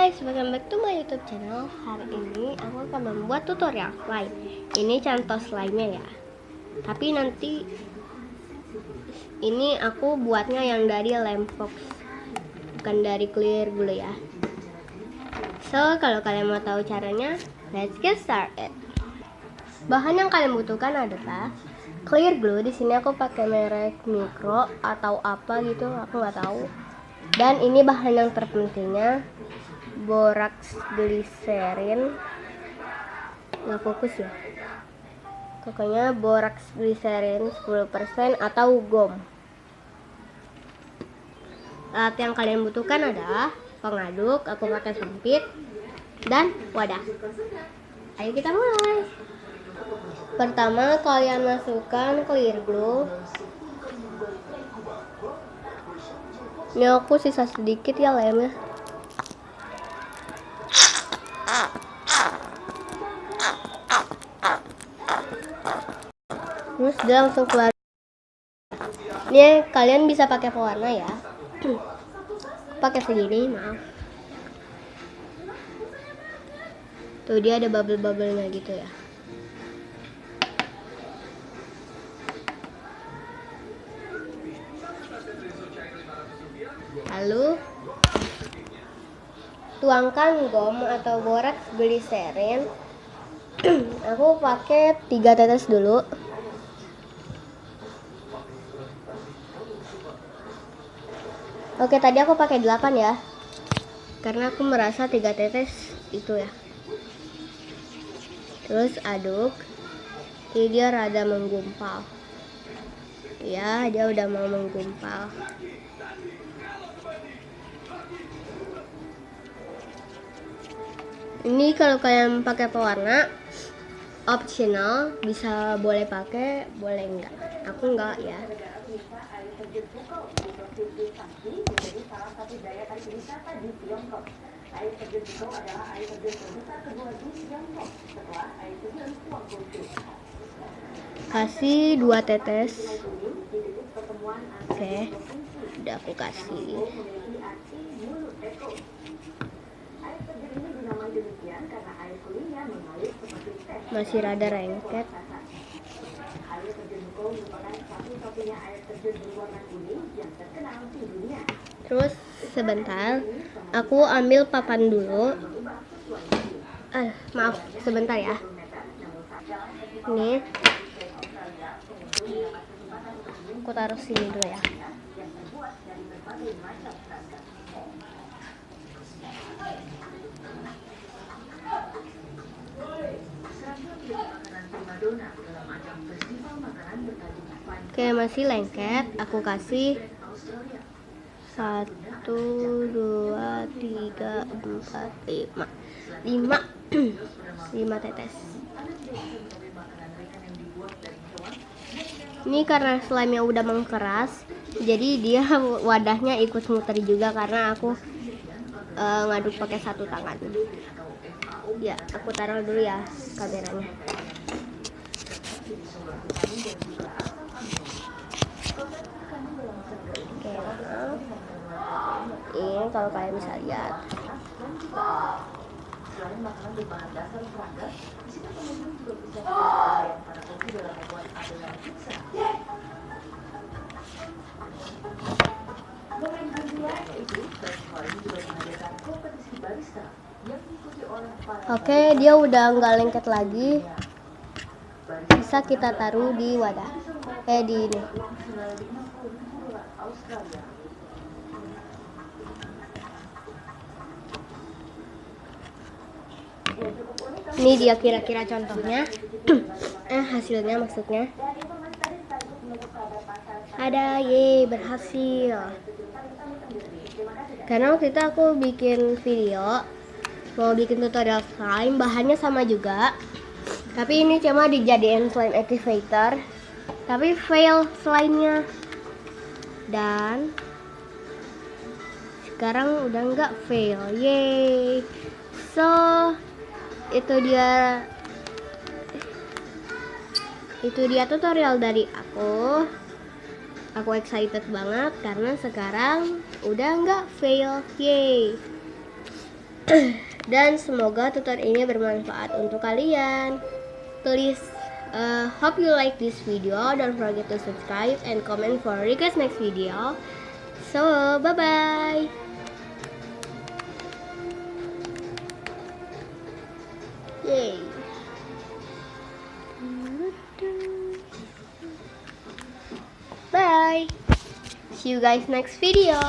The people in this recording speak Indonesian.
guys, welcome back to my YouTube channel. Hari ini aku akan membuat tutorial slime. Ini contoh slime-nya ya. Tapi nanti ini aku buatnya yang dari lem fox, bukan dari clear glue ya. So, kalau kalian mau tahu caranya, let's get started. Bahan yang kalian butuhkan adalah clear glue. Di sini aku pakai merek Mikro atau apa gitu, aku nggak tahu. Dan ini bahan yang terpentingnya, borax glycerin. Nggak fokus ya. Pokoknya borax glycerin 10% atau gom. Alat yang kalian butuhkan adalah pengaduk, aku pakai sempit, dan wadah. Ayo kita mulai. Pertama kalian masukkan clear glue. Ini aku sisa sedikit ya lemnya. Terus dia langsung keluar. Ini kalian bisa pakai pewarna ya. Pakai segini, maaf. Tuh dia ada bubble-bubblenya gitu ya. Lalu tuangkan gom atau borax glycerin. Aku pakai 3 tetes dulu. Oke, tadi aku pakai 8 ya. Karena aku merasa 3 tetes itu ya. Terus aduk. Jadi dia rada menggumpal. Ya, dia udah mau menggumpal. Ini kalau kalian pakai pewarna optional, bisa boleh pakai, boleh enggak. Aku enggak ya. Kasih 2 tetes. Oke, udah aku kasih. Masih rada lengket. Terus sebentar aku ambil papan dulu. Maaf, sebentar ya. Ini aku taruh sini dulu ya. Oke, masih lengket. Aku kasih 1, 2, 3, 4, 5 tetes. Ini karena slime nya udah mengkeras, jadi dia wadahnya ikut muter juga karena aku ngaduk pakai 1 tangan. Ya, aku taruh dulu ya kameranya. Oke, maaf. Ini kalau kalian bisa lihat. Oke, dia udah nggak lengket lagi. Bisa kita taruh di wadah. Di ini. Ini dia kira-kira contohnya. Hasilnya maksudnya. Ada, ye, berhasil. Karena waktu itu aku bikin video mau bikin tutorial slime, bahannya sama juga, tapi ini cuma dijadiin slime activator, tapi fail slime-nya. Dan sekarang udah nggak fail, yay. So itu dia tutorial dari aku. Aku excited banget karena sekarang udah nggak fail, yay. Dan semoga tutorial ini bermanfaat untuk kalian. Please hope you like this video. Don't forget to subscribe and comment for request next video. So bye bye. Yay. Bye. See you guys next video.